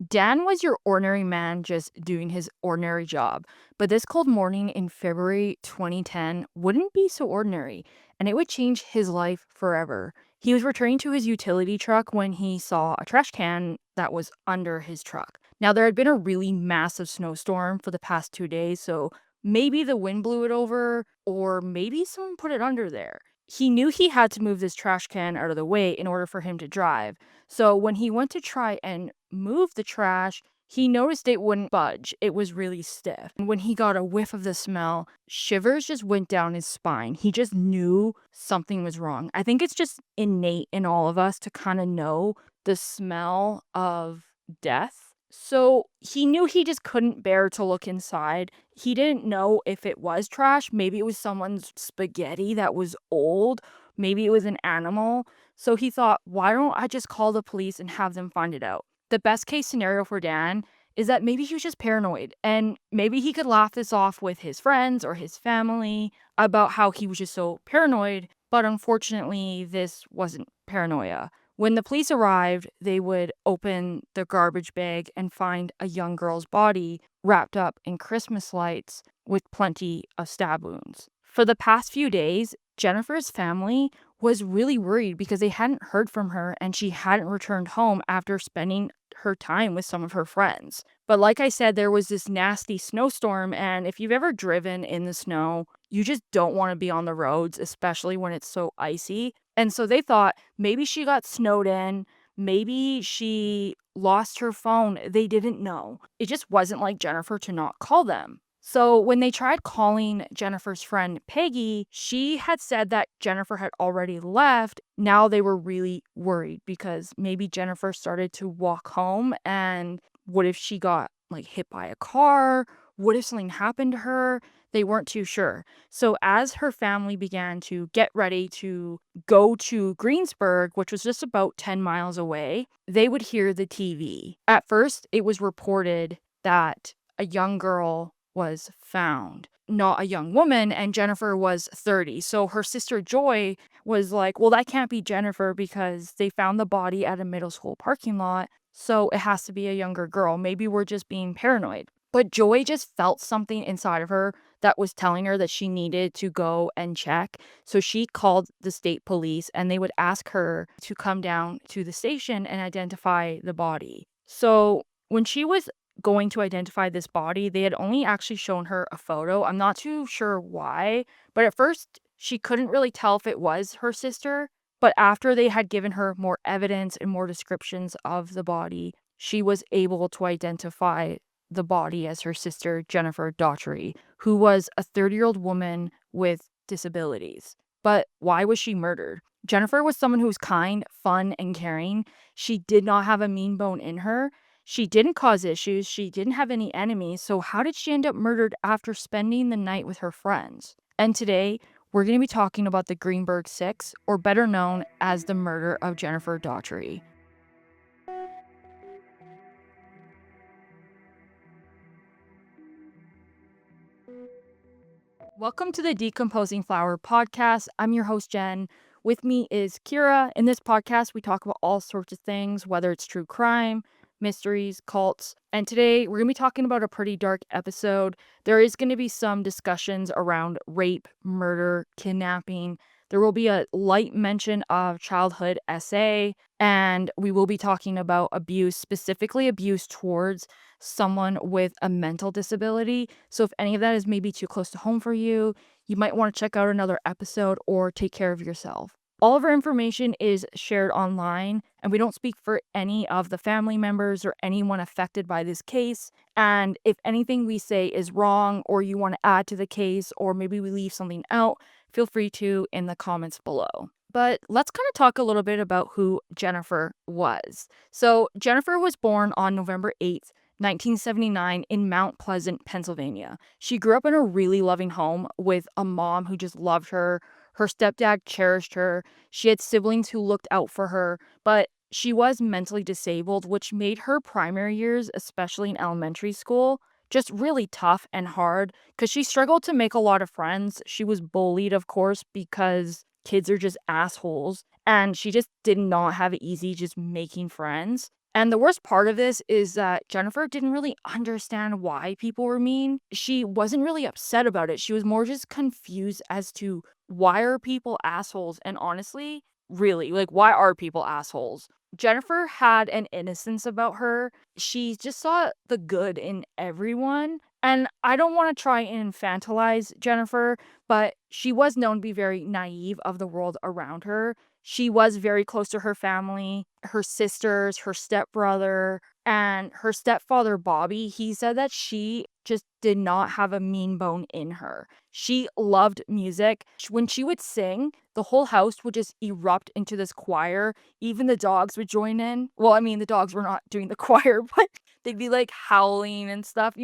Dan was your ordinary man just doing his ordinary job. But this cold morning in February 2010 wouldn't be so ordinary, and it would change his life forever. He was returning to his utility truck when he saw a trash can that was under his truck. Now, there had been a really massive snowstorm for the past 2 days, so maybe the wind blew it over, or maybe someone put it under there. He knew he had to move this trash can out of the way in order for him to drive. So when he went to try and move the trash, he noticed it wouldn't budge. It was really stiff. And when he got a whiff of the smell, shivers just went down his spine. He just knew something was wrong. I think it's just innate in all of us to kind of know the smell of death. So he knew he just couldn't bear to look inside. He didn't know if it was trash. Maybe it was someone's spaghetti that was old. Maybe it was an animal. So he thought, why don't I just call the police and have them find it out? The best case scenario for Dan is that maybe he was just paranoid and maybe he could laugh this off with his friends or his family about how he was just so paranoid. But unfortunately, this wasn't paranoia. When the police arrived, they would open the garbage bag and find a young girl's body wrapped up in Christmas lights with plenty of stab wounds. For the past few days, Jennifer's family was really worried because they hadn't heard from her and she hadn't returned home after spending her time with some of her friends. But like I said, there was this nasty snowstorm, and if you've ever driven in the snow, you just don't want to be on the roads, especially when it's so icy. And so they thought maybe she got snowed in, maybe she lost her phone. They didn't know. It just wasn't like Jennifer to not call them. So when they tried calling Jennifer's friend Peggy, she had said that Jennifer had already left. Now they were really worried because maybe Jennifer started to walk home, and what if she got like hit by a car? What if something happened to her? They weren't too sure. So as her family began to get ready to go to Greensburg, which was just about 10 miles away, they would hear the TV. At first, it was reported that a young girl was found, not a young woman, and Jennifer was 30. So her sister Joy was like, well, that can't be Jennifer because they found the body at a middle school parking lot. So it has to be a younger girl. Maybe we're just being paranoid. But Joy just felt something inside of her that was telling her that she needed to go and check. So she called the state police and they would ask her to come down to the station and identify the body. So when she was going to identify this body, they had only actually shown her a photo. I'm not too sure why, but at first she couldn't really tell if it was her sister. But after they had given her more evidence and more descriptions of the body, she was able to identify the body as her sister, Jennifer Daugherty, who was a 30-year-old woman with disabilities. But why was she murdered? Jennifer was someone who was kind, fun, and caring. She did not have a mean bone in her. She didn't cause issues. She didn't have any enemies. So how did she end up murdered after spending the night with her friends? And today, we're going to be talking about the Greenberg Six, or better known as the murder of Jennifer Daugherty. Welcome to the Decomposing Flower podcast. I'm your host, Jen. With me is Kira. In this podcast, we talk about all sorts of things, whether it's true crime, mysteries, cults. And today, we're going to be talking about a pretty dark episode. There is going to be some discussions around rape, murder, kidnapping. There will be a light mention of childhood SA, and we will be talking about abuse, specifically abuse towards someone with a mental disability. So if any of that is maybe too close to home for you, you might want to check out another episode or take care of yourself. All of our information is shared online, and we don't speak for any of the family members or anyone affected by this case. And if anything we say is wrong, or you want to add to the case, or maybe we leave something out, feel free to in the comments below. But let's kind of talk a little bit about who Jennifer was. So Jennifer was born on November 8th, 1979 in Mount Pleasant, Pennsylvania. She grew up in a really loving home with a mom who just loved her. Her stepdad cherished her. She had siblings who looked out for her, but she was mentally disabled, which made her primary years, especially in elementary school, just really tough and hard because she struggled to make a lot of friends. She was bullied, of course, because kids are just assholes, and she just did not have it easy just making friends. And the worst part of this is that Jennifer didn't really understand why people were mean. She wasn't really upset about it. She was more just confused as to why are people assholes? And honestly, really, like, why are people assholes? Jennifer had an innocence about her. She just saw the good in everyone. And I don't want to try and infantilize Jennifer, but she was known to be very naive of the world around her. She was very close to her family, her sisters, her stepbrother, and her stepfather, Bobby. He said that she just did not have a mean bone in her. She loved music. When she would sing, the whole house would just erupt into this choir. Even the dogs would join in. Well, I mean, the dogs were not doing the choir, but they'd be like howling and stuff.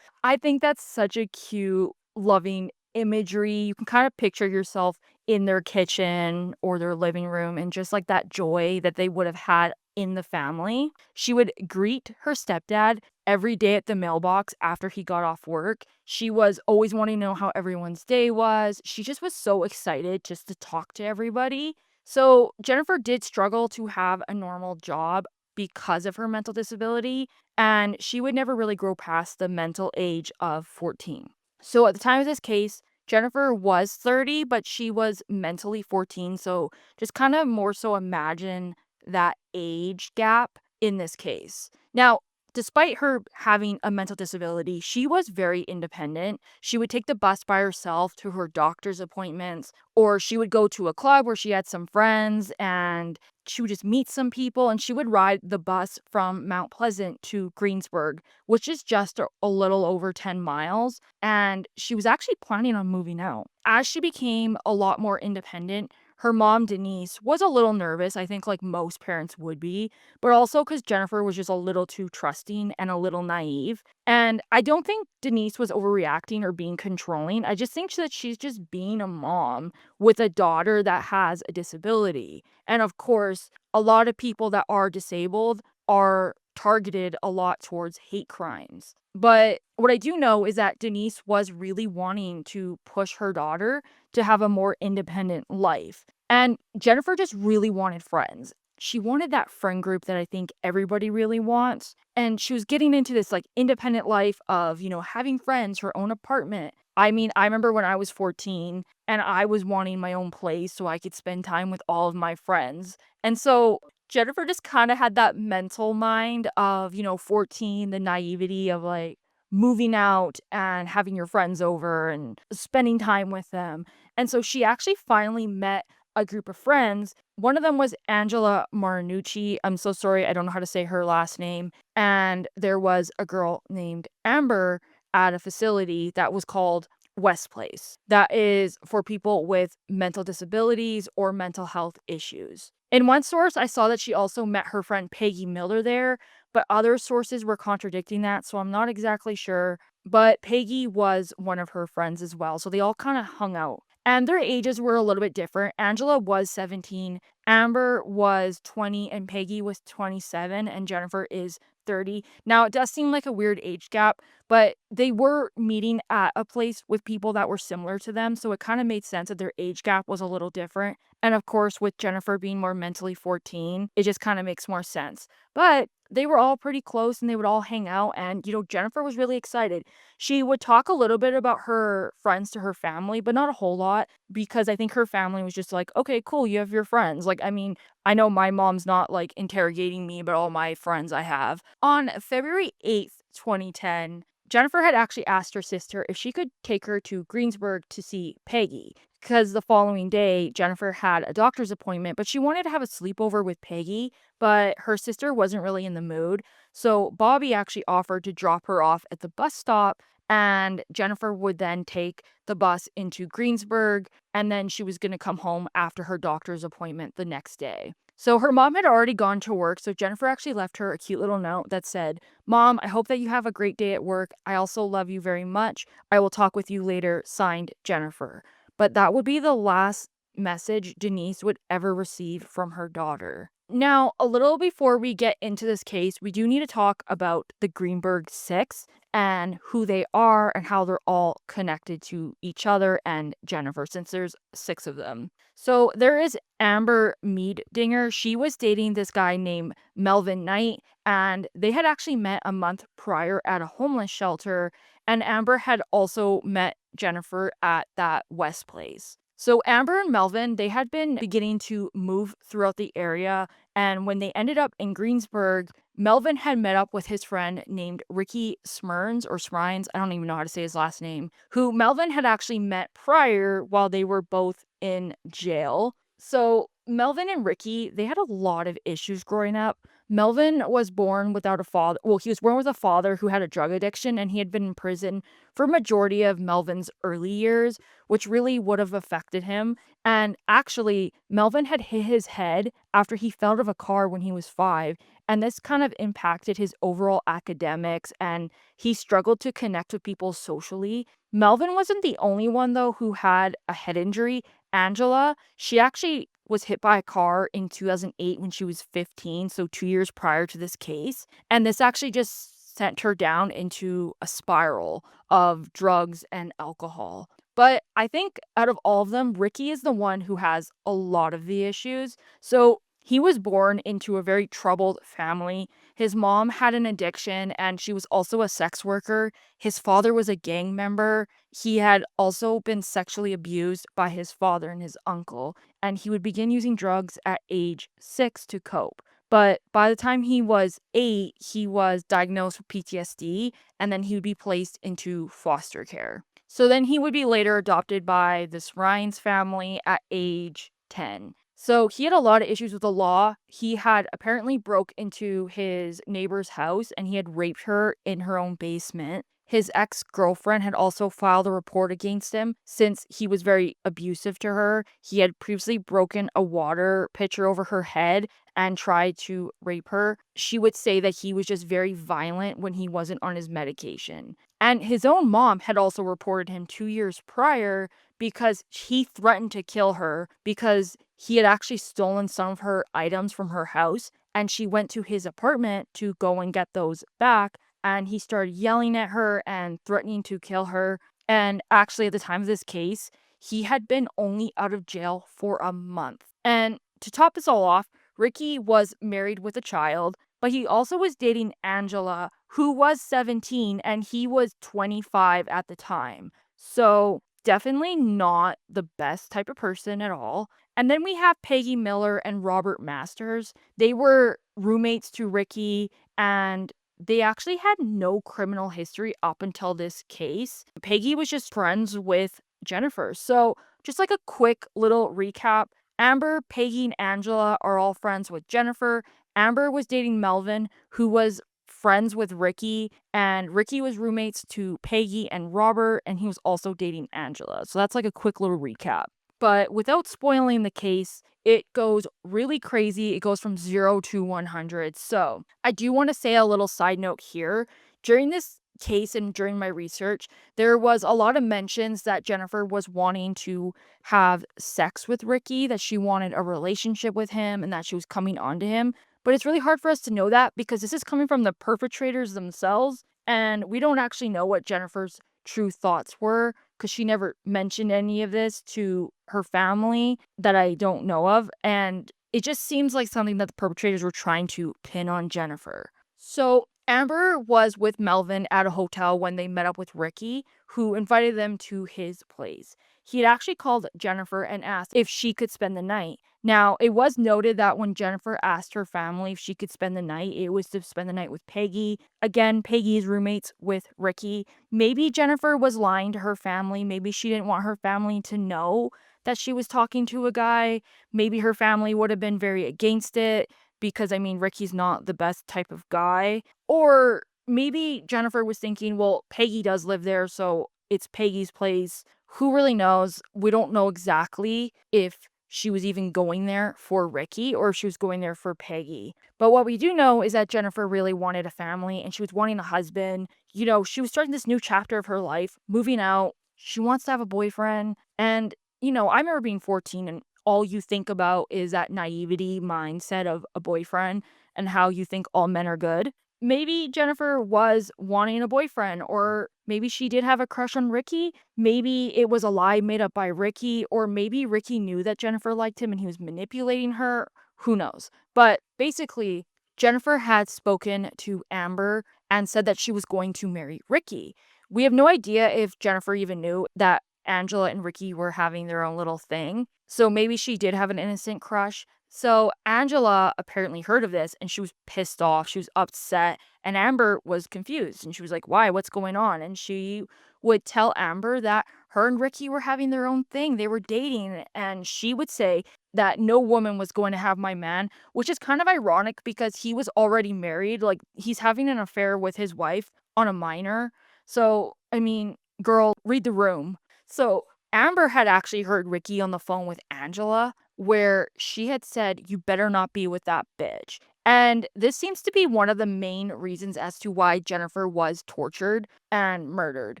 I think that's such a cute, loving imagery. You can kind of picture yourself in their kitchen or their living room and just like that joy that they would have had in the family. She would greet her stepdad every day at the mailbox after he got off work. She was always wanting to know how everyone's day was. She just was so excited just to talk to everybody. So Jennifer did struggle to have a normal job because of her mental disability, and she would never really grow past the mental age of 14. So at the time of this case, Jennifer was 30, but she was mentally 14. So just kind of more so imagine that age gap in this case. Now, despite her having a mental disability, she was very independent. She would take the bus by herself to her doctor's appointments, or she would go to a club where she had some friends and she would just meet some people, and she would ride the bus from Mount Pleasant to Greensburg, which is just a little over 10 miles. And she was actually planning on moving out. As she became a lot more independent, her mom, Denise, was a little nervous, I think like most parents would be, but also because Jennifer was just a little too trusting and a little naive. And I don't think Denise was overreacting or being controlling. I just think that she's just being a mom with a daughter that has a disability. And of course, a lot of people that are disabled are targeted a lot towards hate crimes. But what I do know is that Denise was really wanting to push her daughter to have a more independent life. And Jennifer just really wanted friends. She wanted that friend group that I think everybody really wants. And she was getting into this like independent life of, having friends, her own apartment. I mean, I remember when I was 14 and I was wanting my own place so I could spend time with all of my friends. And so Jennifer just kind of had that mental mind of, 14, the naivety of like moving out and having your friends over and spending time with them. And so she actually finally met a group of friends. One of them was Angela Marinucci. I'm so sorry, I don't know how to say her last name. And there was a girl named Amber at a facility that was called West Place. That is for people with mental disabilities or mental health issues. In one source, I saw that she also met her friend Peggy Miller there, but other sources were contradicting that, so I'm not exactly sure. But Peggy was one of her friends as well, so they all kind of hung out. And their ages were a little bit different. Angela was 17, Amber was 20, and Peggy was 27, and Jennifer is 30. Now, it does seem like a weird age gap, but they were meeting at a place with people that were similar to them, so it kind of made sense that their age gap was a little different. And of course, with Jennifer being more mentally 14, it just kind of makes more sense. But they were all pretty close and they would all hang out. And, Jennifer was really excited. She would talk a little bit about her friends to her family, but not a whole lot because I think her family was just like, okay, cool, you have your friends. Like, I mean, I know my mom's not like interrogating me, but all my friends I have. On February 8th, 2010, Jennifer had actually asked her sister if she could take her to Greensburg to see Peggy. Because the following day, Jennifer had a doctor's appointment, but she wanted to have a sleepover with Peggy, but her sister wasn't really in the mood. So Bobby actually offered to drop her off at the bus stop, and Jennifer would then take the bus into Greensburg, and then she was going to come home after her doctor's appointment the next day. So her mom had already gone to work, so Jennifer actually left her a cute little note that said, "Mom, I hope that you have a great day at work. I also love you very much. I will talk with you later. Signed, Jennifer." But that would be the last message Denise would ever receive from her daughter. Now, a little before we get into this case, we do need to talk about the Greenberg Six and who they are and how they're all connected to each other and Jennifer, since there's six of them. So there is Amber Meaddinger. She was dating this guy named Melvin Knight, and they had actually met a month prior at a homeless shelter. And Amber had also met Jennifer at that West place. So Amber and Melvin, they had been beginning to move throughout the area, and when they ended up in Greensburg, Melvin had met up with his friend named Ricky Smyrns or Smrines, I don't even know how to say his last name, who Melvin had actually met prior while they were both in jail. So Melvin and Ricky, they had a lot of issues growing up. Melvin was born without a father. Well, he was born with a father who had a drug addiction, and he had been in prison for majority of Melvin's early years, which really would have affected him. And actually, Melvin had hit his head after he fell out of a car when he was 5, and this kind of impacted his overall academics, and he struggled to connect with people socially. Melvin wasn't the only one, though, who had a head injury. Angela, she actually was hit by a car in 2008 when she was 15, so 2 years prior to this case, and this actually just sent her down into a spiral of drugs and alcohol. But I think out of all of them, Ricky is the one who has a lot of the issues. So he was born into a very troubled family. His mom had an addiction and she was also a sex worker. His father was a gang member. He had also been sexually abused by his father and his uncle, and he would begin using drugs at age 6 to cope. But by the time he was 8, he was diagnosed with PTSD, and then he would be placed into foster care. So then he would be later adopted by this Ryan's family at age 10. So he had a lot of issues with the law. He had apparently broke into his neighbor's house and he had raped her in her own basement. His ex-girlfriend had also filed a report against him since he was very abusive to her. He had previously broken a water pitcher over her head and tried to rape her. She would say that he was just very violent when he wasn't on his medication. And his own mom had also reported him 2 years prior because he threatened to kill her because he had actually stolen some of her items from her house, and she went to his apartment to go and get those back, and he started yelling at her and threatening to kill her. And actually, at the time of this case, he had been only out of jail for a month. And to top this all off, Ricky was married with a child, but he also was dating Angela, who was 17 and he was 25 at the time. So, definitely not the best type of person at all. And then we have Peggy Miller and Robert Masters. They were roommates to Ricky, and they actually had no criminal history up until this case. Peggy was just friends with Jennifer. So, just like a quick little recap, Amber, Peggy, and Angela are all friends with Jennifer. Amber was dating Melvin, who was friends with Ricky, and Ricky was roommates to Peggy and Robert, and he was also dating Angela. So that's like a quick little recap. But without spoiling the case, it goes really crazy. It goes from 0 to 100. So I do want to say a little side note here. During this case and during my research, there was a lot of mentions that Jennifer was wanting to have sex with Ricky, that she wanted a relationship with him, and that she was coming on to him. But it's really hard for us to know that because this is coming from the perpetrators themselves, and we don't actually know what Jennifer's true thoughts were because she never mentioned any of this to her family that I don't know of. And it just seems like something that the perpetrators were trying to pin on Jennifer. So Amber was with Melvin at a hotel when they met up with Ricky, who invited them to his place. He had actually called Jennifer and asked if she could spend the night. Now, it was noted that when Jennifer asked her family if she could spend the night, it was to spend the night with Peggy. Again, Peggy is roommates with Ricky. Maybe Jennifer was lying to her family. Maybe she didn't want her family to know that she was talking to a guy. Maybe her family would have been very against it because, I mean, Ricky's not the best type of guy. Or maybe Jennifer was thinking, well, Peggy does live there, so it's Peggy's place. Who really knows? We don't know exactly if she was even going there for Ricky or if she was going there for Peggy. But what we do know is that Jennifer really wanted a family and she was wanting a husband. You know, she was starting this new chapter of her life, moving out. She wants to have a boyfriend. And, you know, I remember being 14 and all you think about is that naivety mindset of a boyfriend and how you think all men are good. Maybe Jennifer was wanting a boyfriend, or maybe she did have a crush on Ricky. Maybe it was a lie made up by Ricky, or maybe Ricky knew that Jennifer liked him and he was manipulating her. Who knows? But basically, Jennifer had spoken to Amber and said that she was going to marry Ricky. We have no idea if Jennifer even knew that Angela and Ricky were having their own little thing. So maybe she did have an innocent crush. So Angela apparently heard of this and she was pissed off. She was upset. And Amber was confused and she was like, why? What's going on? And she would tell Amber that her and Ricky were having their own thing. They were dating. And she would say that no woman was going to have my man, which is kind of ironic because he was already married. Like, he's having an affair with his wife on a minor. So, I mean, girl, read the room. So, Amber had actually heard Ricky on the phone with Angela, where she had said, you better not be with that bitch. And this seems to be one of the main reasons as to why Jennifer was tortured and murdered.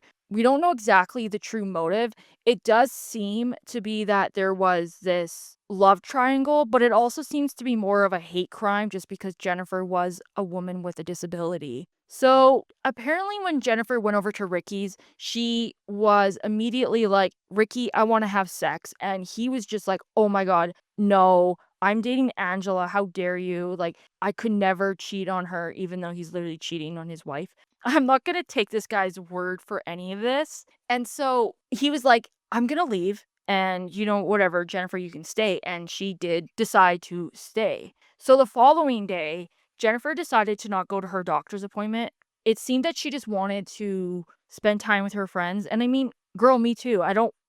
We don't know exactly the true motive. It does seem to be that there was this love triangle, but it also seems to be more of a hate crime just because Jennifer was a woman with a disability. So apparently, when Jennifer went over to Ricky's, she was immediately like, Ricky, I want to have sex. And he was just like, oh my God, no, I'm dating Angela. How dare you? Like, I could never cheat on her, even though he's literally cheating on his wife. I'm not going to take this guy's word for any of this. And so he was like, I'm going to leave. And, whatever, Jennifer, you can stay. And she did decide to stay. So the following day, Jennifer decided to not go to her doctor's appointment. It seemed that she just wanted to spend time with her friends. And I mean, girl, me too.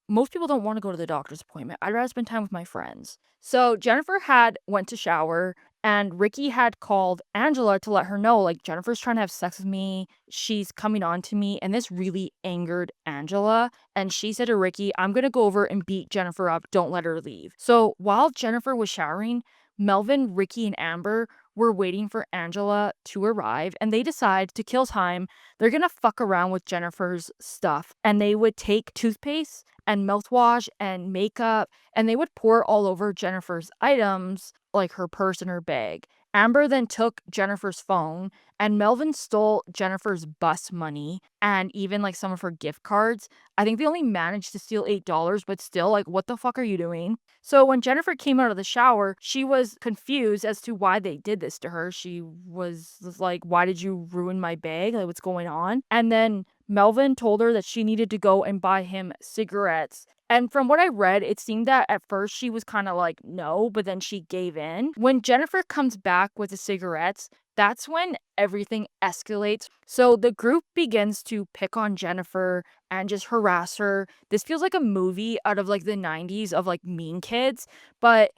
Most people don't want to go to the doctor's appointment. I'd rather spend time with my friends. So Jennifer had went to shower and Ricky had called Angela to let her know, like, Jennifer's trying to have sex with me. She's coming on to me. And this really angered Angela. And she said to Ricky, I'm going to go over and beat Jennifer up. Don't let her leave. So while Jennifer was showering, Melvin, Ricky, and Amber were waiting for Angela to arrive, and they decide to kill time. They're gonna fuck around with Jennifer's stuff, and they would take toothpaste and mouthwash and makeup, and they would pour all over Jennifer's items, like her purse and her bag. Amber then took Jennifer's phone, and Melvin stole Jennifer's bus money and even like some of her gift cards. I think they only managed to steal $8, but still, like, what the fuck are you doing? So when Jennifer came out of the shower, she was confused as to why they did this to her. She was like, why did you ruin my bag? Like, what's going on? And then Melvin told her that she needed to go and buy him cigarettes. And from what I read, it seemed that at first she was kind of like, no, but then she gave in. When Jennifer comes back with the cigarettes, that's when everything escalates. So the group begins to pick on Jennifer and just harass her. This feels like a movie out of like the 90s of like Mean Kids, but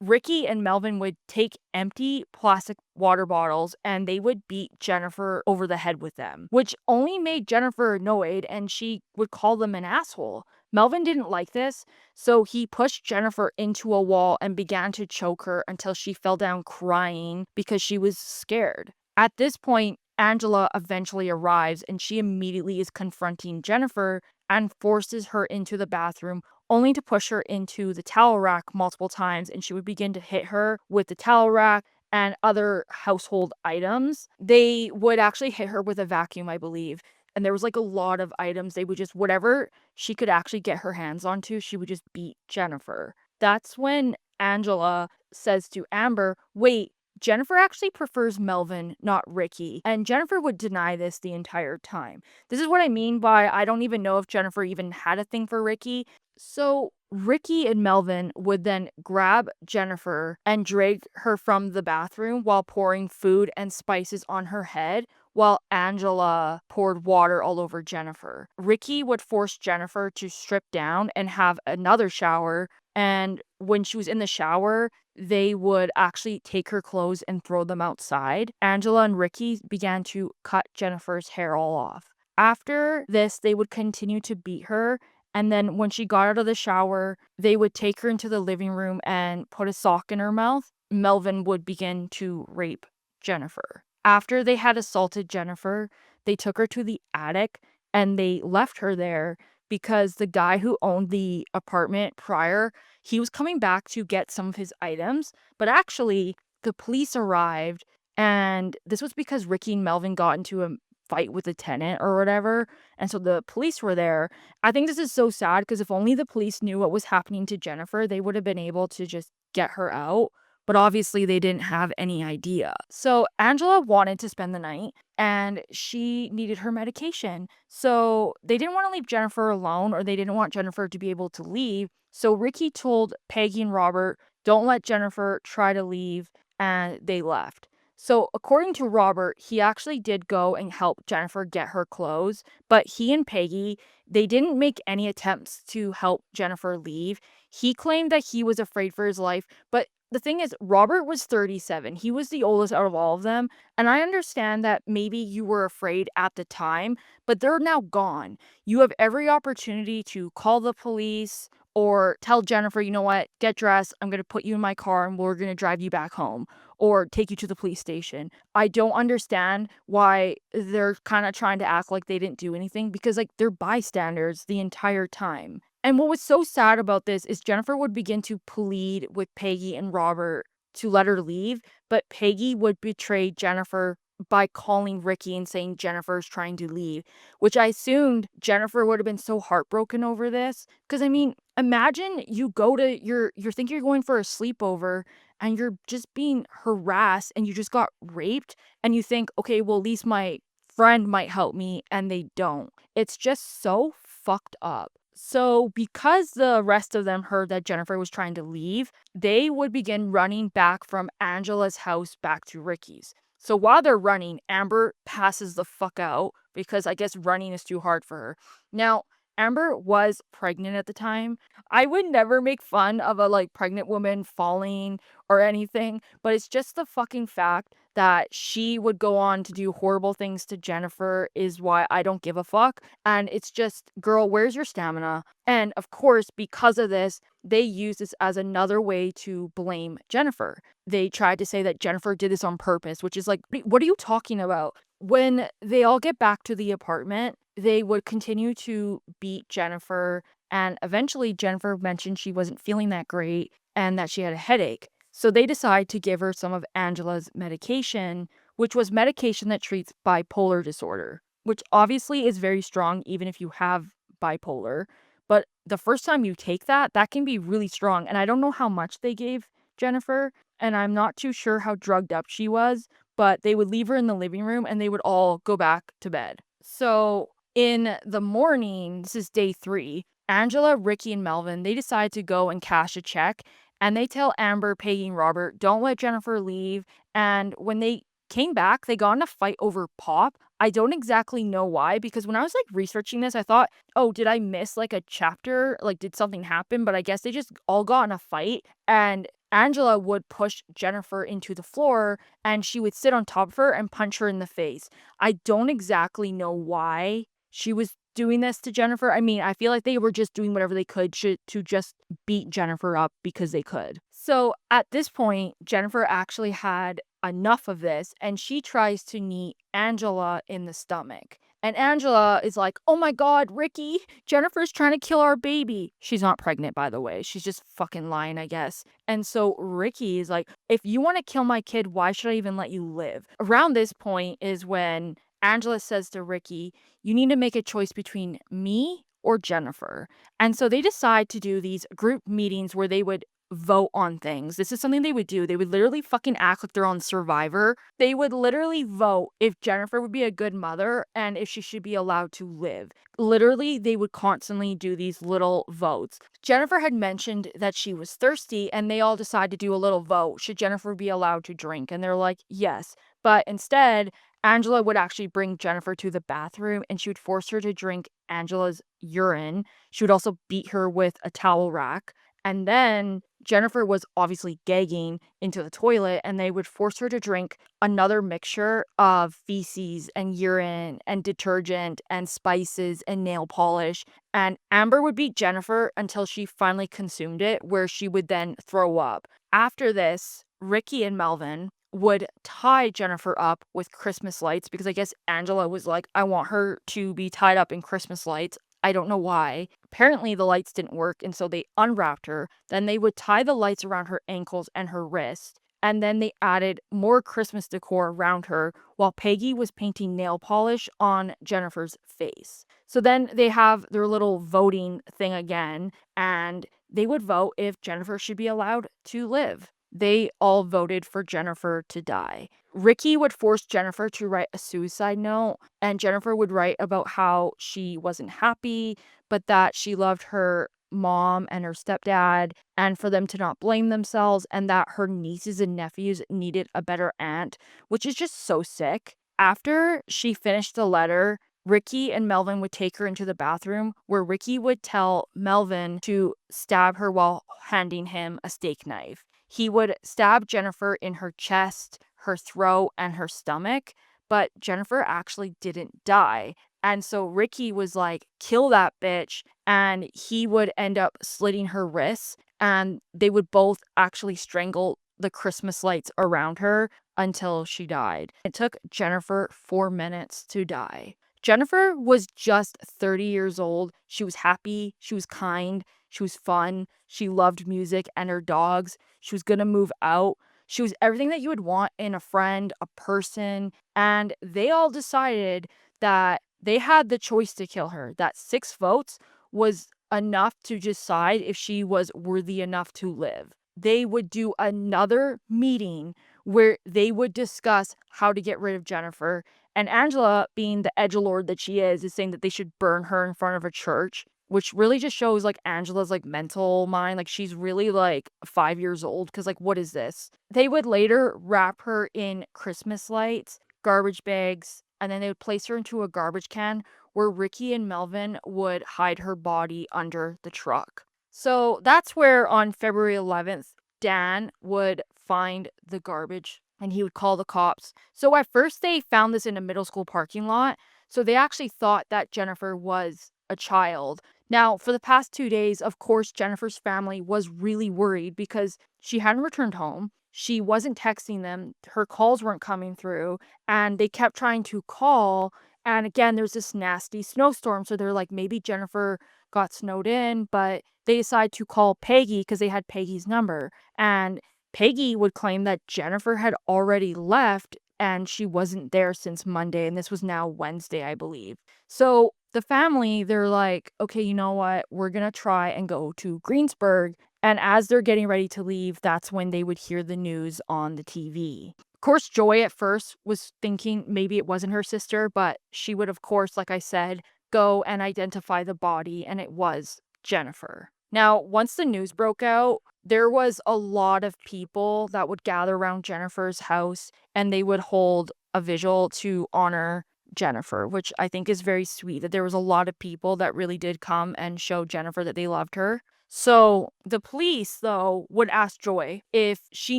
Ricky and Melvin would take empty plastic water bottles and they would beat Jennifer over the head with them, which only made Jennifer annoyed and she would call them an asshole. Melvin didn't like this, so he pushed Jennifer into a wall and began to choke her until she fell down crying because she was scared. At this point, Angela eventually arrives and she immediately is confronting Jennifer and forces her into the bathroom, only to push her into the towel rack multiple times, and she would begin to hit her with the towel rack and other household items. They would actually hit her with a vacuum, I believe. And there was like a lot of items. They would just, whatever she could actually get her hands onto, she would just beat Jennifer. That's when Angela says to Amber, wait, Jennifer actually prefers Melvin, not Ricky. And Jennifer would deny this the entire time. This is what I mean by I don't even know if Jennifer even had a thing for Ricky. So Ricky and Melvin would then grab Jennifer and drag her from the bathroom while pouring food and spices on her head, while Angela poured water all over Jennifer. Ricky would force Jennifer to strip down and have another shower. And when she was in the shower, they would actually take her clothes and throw them outside. Angela and Ricky began to cut Jennifer's hair all off. After this, they would continue to beat her. And then when she got out of the shower, they would take her into the living room and put a sock in her mouth. Melvin would begin to rape Jennifer. After they had assaulted Jennifer, they took her to the attic and they left her there because the guy who owned the apartment prior, he was coming back to get some of his items, but actually the police arrived, and this was because Ricky and Melvin got into a fight with the tenant or whatever, and so the police were there. I think this is so sad because if only the police knew what was happening to Jennifer, they would have been able to just get her out, but obviously they didn't have any idea. So Angela wanted to spend the night and she needed her medication. So they didn't want to leave Jennifer alone, or they didn't want Jennifer to be able to leave. So Ricky told Peggy and Robert, don't let Jennifer try to leave, and they left. So according to Robert, he actually did go and help Jennifer get her clothes, but he and Peggy, they didn't make any attempts to help Jennifer leave. He claimed that he was afraid for his life, but the thing is, Robert was 37. He was the oldest out of all of them. And I understand that maybe you were afraid at the time, but they're now gone. You have every opportunity to call the police or tell Jennifer, you know what, get dressed. I'm going to put you in my car and we're going to drive you back home or take you to the police station. I don't understand why they're kind of trying to act like they didn't do anything because, like, they're bystanders the entire time. And what was so sad about this is Jennifer would begin to plead with Peggy and Robert to let her leave, but Peggy would betray Jennifer by calling Ricky and saying Jennifer's trying to leave, which I assumed Jennifer would have been so heartbroken over this. Because I mean, imagine you go to you think you're going for a sleepover and you're just being harassed and you just got raped and you think, okay, well, at least my friend might help me, and they don't. It's just so fucked up. So, because the rest of them heard that Jennifer was trying to leave, they would begin running back from Angela's house back to Ricky's. So, while they're running, Amber passes the fuck out because I guess running is too hard for her. Now, Amber was pregnant at the time. I would never make fun of a like pregnant woman falling or anything, but it's just the fucking fact that she would go on to do horrible things to Jennifer is why I don't give a fuck. And it's just, girl, where's your stamina? And of course, because of this, they use this as another way to blame Jennifer. They tried to say that Jennifer did this on purpose, which is like, what are you talking about? When they all get back to the apartment, they would continue to beat Jennifer. And eventually, Jennifer mentioned she wasn't feeling that great and that she had a headache. So they decide to give her some of Angela's medication, which was medication that treats bipolar disorder, which obviously is very strong even if you have bipolar. But the first time you take that, that can be really strong. And I don't know how much they gave Jennifer, and I'm not too sure how drugged up she was, but they would leave her in the living room and they would all go back to bed. So in the morning, this is day 3, Angela, Ricky, and Melvin, they decide to go and cash a check, and they tell Amber, Peggy, and Robert, don't let Jennifer leave. And when they came back, they got in a fight over pop. I don't exactly know why, because when I was like researching this, I thought, oh, did I miss like a chapter? Like, did something happen? But I guess they just all got in a fight, and Angela would push Jennifer into the floor and she would sit on top of her and punch her in the face. I don't exactly know why she was doing this to Jennifer. I mean, I feel like they were just doing whatever they could to just beat Jennifer up because they could. So at this point, Jennifer actually had enough of this and she tries to knee Angela in the stomach. And Angela is like, oh my God, Ricky, Jennifer's trying to kill our baby. She's not pregnant, by the way. She's just fucking lying, I guess. And so Ricky is like, if you want to kill my kid, why should I even let you live? Around this point is when Angela says to Ricky, you need to make a choice between me or Jennifer. And so they decide to do these group meetings where they would vote on things. This is something they would do. They would literally fucking act like they're on Survivor. They would literally vote if Jennifer would be a good mother and if she should be allowed to live. Literally, they would constantly do these little votes. Jennifer had mentioned that she was thirsty and they all decided to do a little vote. Should Jennifer be allowed to drink? And they're like, yes. But instead, Angela would actually bring Jennifer to the bathroom and she would force her to drink Angela's urine. She would also beat her with a towel rack. And then Jennifer was obviously gagging into the toilet and they would force her to drink another mixture of feces and urine and detergent and spices and nail polish. And Amber would beat Jennifer until she finally consumed it, where she would then throw up. After this, Ricky and Melvin would tie Jennifer up with Christmas lights because I guess Angela was like, I want her to be tied up in Christmas lights. I don't know why. Apparently, the lights didn't work, and so they unwrapped her. Then they would tie the lights around her ankles and her wrist. And then they added more Christmas decor around her while Peggy was painting nail polish on Jennifer's face. So then they have their little voting thing again, and they would vote if Jennifer should be allowed to live. They all voted for Jennifer to die. Ricky would force Jennifer to write a suicide note, and Jennifer would write about how she wasn't happy, but that she loved her mom and her stepdad, and for them to not blame themselves, and that her nieces and nephews needed a better aunt, which is just so sick. After she finished the letter, Ricky and Melvin would take her into the bathroom where Ricky would tell Melvin to stab her while handing him a steak knife. He would stab Jennifer in her chest, her throat, and her stomach, but Jennifer actually didn't die. And so Ricky was like, kill that bitch. And he would end up slitting her wrists, and they would both actually strangle the Christmas lights around her until she died. It took Jennifer 4 minutes to die. Jennifer was just 30 years old. She was happy, she was kind, she was fun, she loved music and her dogs. She was gonna move out. She was everything that you would want in a friend, a person, and they all decided that they had the choice to kill her, that 6 votes was enough to decide if she was worthy enough to live. They would do another meeting where they would discuss how to get rid of Jennifer, and Angela, being the edgelord that she is saying that they should burn her in front of a church, which really just shows, like, Angela's, like, mental mind, like, she's really, like, 5 years old. Because like, what is this? They would later wrap her in Christmas lights, garbage bags, and then they would place her into a garbage can where Ricky and Melvin would hide her body under the truck. So that's where on February 11th, Dan would find the garbage and he would call the cops. So at first, they found this in a middle school parking lot. So they actually thought that Jennifer was a child. Now, for the past 2 days, of course, Jennifer's family was really worried because she hadn't returned home. She wasn't texting them. Her calls weren't coming through. And they kept trying to call. And again, there's this nasty snowstorm. So they're like, maybe Jennifer got snowed in. But they decide to call Peggy because they had Peggy's number. And Peggy would claim that Jennifer had already left and she wasn't there since Monday, and this was now Wednesday, I believe. So the family, they're like, okay, you know what? We're going to try and go to Greensburg. And as they're getting ready to leave, that's when they would hear the news on the TV. Of course, Joy at first was thinking maybe it wasn't her sister, but she would, of course, like I said, go and identify the body, and it was Jennifer. Now, once the news broke out, there was a lot of people that would gather around Jennifer's house and they would hold a vigil to honor Jennifer, which I think is very sweet that there was a lot of people that really did come and show Jennifer that they loved her. So the police, though, would ask Joy if she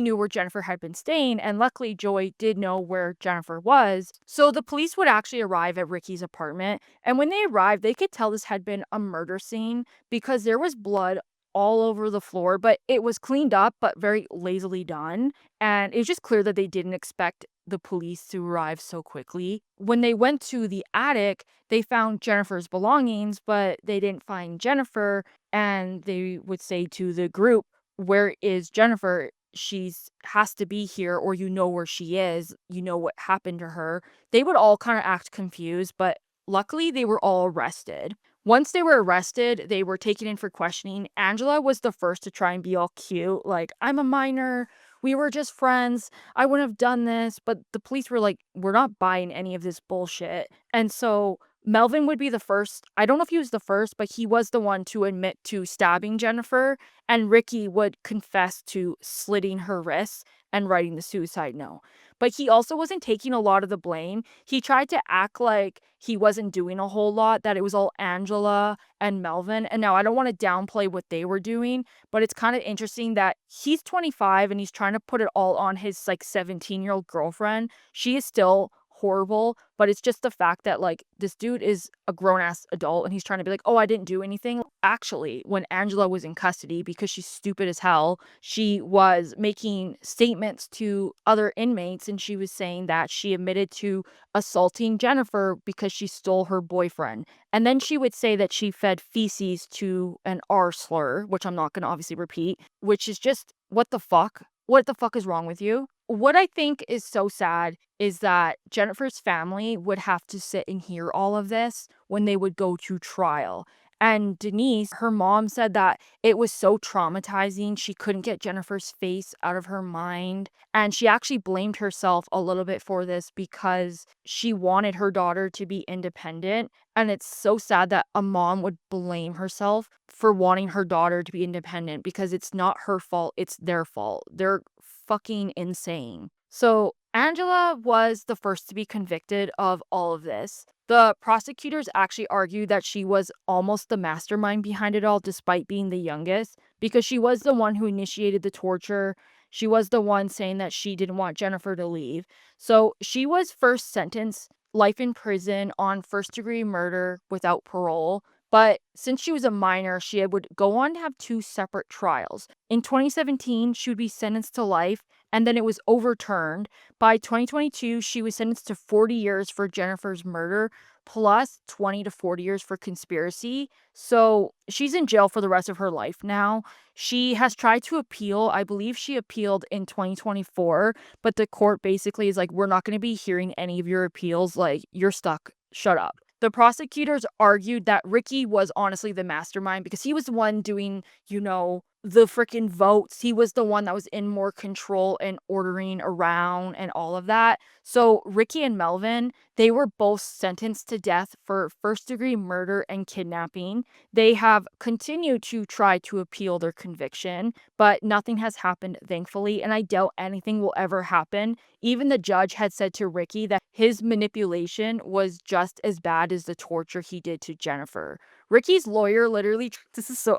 knew where Jennifer had been staying, and luckily Joy did know where Jennifer was. So the police would actually arrive at Ricky's apartment, and when they arrived, they could tell this had been a murder scene because there was blood all over the floor, but it was cleaned up, but very lazily done. And it was just clear that they didn't expect the police to arrive so quickly. When they went to the attic, they found Jennifer's belongings, but they didn't find Jennifer. And they would say to the group, where is Jennifer? She's has to be here, or you know where she is. You know what happened to her. They would all kind of act confused, but luckily they were all arrested. Once they were arrested, they were taken in for questioning. Angela was the first to try and be all cute, like, I'm a minor. We were just friends. I wouldn't have done this. But the police were like, we're not buying any of this bullshit. And so Melvin would be the first. I don't know if he was the first, but he was the one to admit to stabbing Jennifer. And Ricky would confess to slitting her wrists and writing the suicide note. But he also wasn't taking a lot of the blame. He tried to act like he wasn't doing a whole lot, that it was all Angela and Melvin. And now I don't want to downplay what they were doing, but it's kind of interesting that he's 25 and he's trying to put it all on his like 17-year-old girlfriend. She is still horrible, but it's just the fact that, like, this dude is a grown-ass adult and he's trying to be like, "Oh, I didn't do anything." Actually, when Angela was in custody, because she's stupid as hell, she was making statements to other inmates, and she was saying that she admitted to assaulting Jennifer because she stole her boyfriend. And then she would say that she fed feces to an R slur, which I'm not gonna obviously repeat, which is just, what the fuck? What the fuck is wrong with you? What I think is so sad is that Jennifer's family would have to sit and hear all of this when they would go to trial. And Denise, her mom said that it was so traumatizing. She couldn't get Jennifer's face out of her mind. And she actually blamed herself a little bit for this because she wanted her daughter to be independent. And it's so sad that a mom would blame herself for wanting her daughter to be independent because it's not her fault, it's their fault. They're fucking insane. So, Angela was the first to be convicted of all of this. The prosecutors actually argued that she was almost the mastermind behind it all, despite being the youngest, because she was the one who initiated the torture. She was the one saying that she didn't want Jennifer to leave. So, she was first sentenced life in prison on first-degree murder without parole. But since she was a minor, she would go on to have two separate trials. In 2017, she would be sentenced to life, and then it was overturned. By 2022, she was sentenced to 40 years for Jennifer's murder, plus 20 to 40 years for conspiracy. So she's in jail for the rest of her life now. She has tried to appeal. I believe she appealed in 2024, but the court basically is like, we're not going to be hearing any of your appeals. Like, you're stuck. Shut up. The prosecutors argued that Ricky was honestly the mastermind because he was the one doing, the freaking votes. He was the one that was in more control and ordering around and all of that. So Ricky and Melvin, they were both sentenced to death for first-degree murder and kidnapping. They have continued to try to appeal their conviction, but nothing has happened, thankfully, and I doubt anything will ever happen. Even the judge had said to Ricky that his manipulation was just as bad as the torture he did to Jennifer. Ricky's lawyer literally,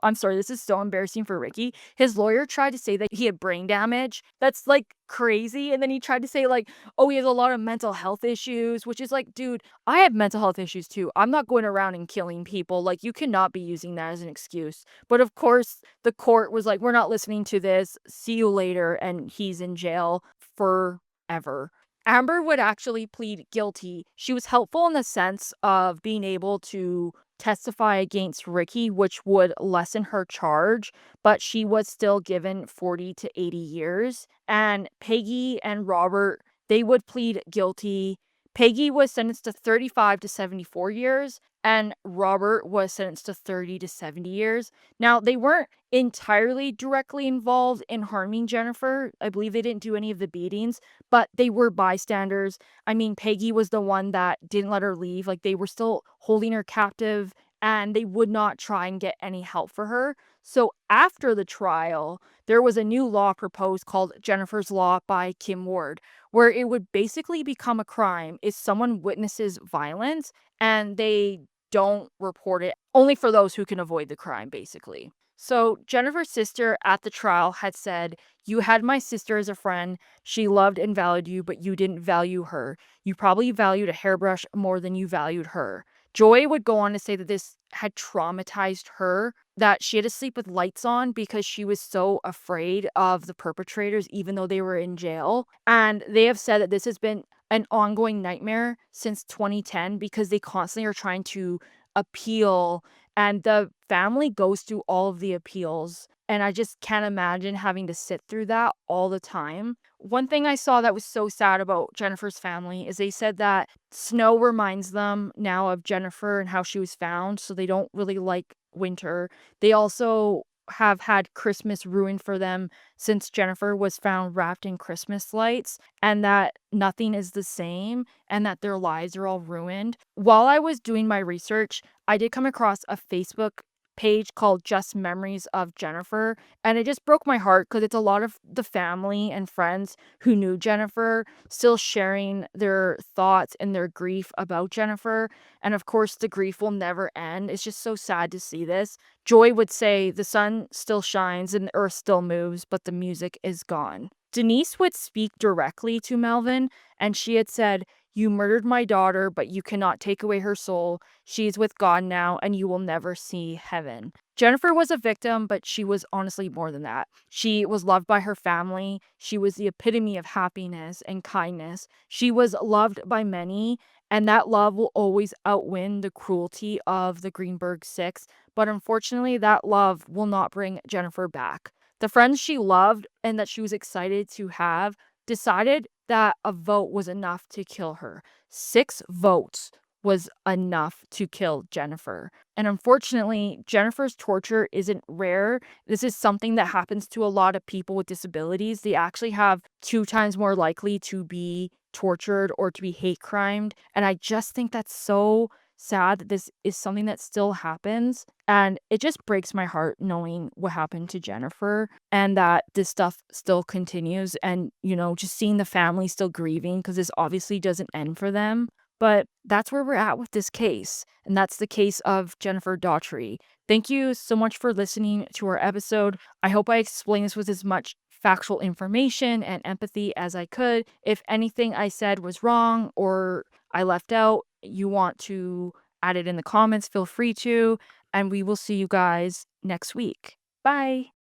I'm sorry, this is so embarrassing for Ricky. His lawyer tried to say that he had brain damage. That's like crazy. And then he tried to say, like, oh, he has a lot of mental health issues, which is like, dude, I have mental health issues too. I'm not going around and killing people. Like, you cannot be using that as an excuse. But of course, the court was like, we're not listening to this. See you later. And he's in jail forever. Amber would actually plead guilty. She was helpful in the sense of being able to testify against Ricky, which would lessen her charge, but she was still given 40 to 80 years. And Peggy and Robert, they would plead guilty. Peggy was sentenced to 35 to 74 years, and Robert was sentenced to 30 to 70 years. Now, they weren't entirely directly involved in harming Jennifer. I believe they didn't do any of the beatings, but they were bystanders. I mean, Peggy was the one that didn't let her leave. Like, they were still holding her captive and they would not try and get any help for her. So after the trial, there was a new law proposed called Jennifer's Law by Kim Ward, where it would basically become a crime if someone witnesses violence and they don't report it, only for those who can avoid the crime, basically. So Jennifer's sister at the trial had said, "You had my sister as a friend. She loved and valued you, but you didn't value her. You probably valued a hairbrush more than you valued her." Joy would go on to say that this had traumatized her, that she had to sleep with lights on because she was so afraid of the perpetrators, even though they were in jail. And they have said that this has been an ongoing nightmare since 2010 because they constantly are trying to appeal, and the family goes through all of the appeals. And I just can't imagine having to sit through that all the time. One thing I saw that was so sad about Jennifer's family is they said that snow reminds them now of Jennifer and how she was found, so they don't really like winter. They also have had Christmas ruined for them since Jennifer was found wrapped in Christmas lights, and that nothing is the same and that their lives are all ruined. While I was doing my research, I did come across a Facebook page called Just Memories of Jennifer, and it just broke my heart because it's a lot of the family and friends who knew Jennifer still sharing their thoughts and their grief about Jennifer. And of course, the grief will never end. It's just so sad to see this. Joy would say, "The sun still shines and the earth still moves, but the music is gone." Denise would speak directly to Melvin, and she had said, You murdered my daughter, but you cannot take away her soul. She is with God now, and you will never see heaven. Jennifer was a victim, but she was honestly more than that. She was loved by her family. She was the epitome of happiness and kindness. She was loved by many, and that love will always outwin the cruelty of the Greenberg Six. But unfortunately, that love will not bring Jennifer back. The friends she loved and that she was excited to have decided that a vote was enough to kill her. 6 votes was enough to kill Jennifer. And unfortunately, Jennifer's torture isn't rare. This is something that happens to a lot of people with disabilities. They actually have 2 times more likely to be tortured or to be hate crimed. And I just think that's so sad that this is something that still happens. And it just breaks my heart knowing what happened to Jennifer and that this stuff still continues. And, just seeing the family still grieving because this obviously doesn't end for them. But that's where we're at with this case. And that's the case of Jennifer Daugherty. Thank you so much for listening to our episode. I hope I explained this with as much factual information and empathy as I could. If anything I said was wrong or I left out, you want to add it in the comments, feel free to. And we will see you guys next week. Bye.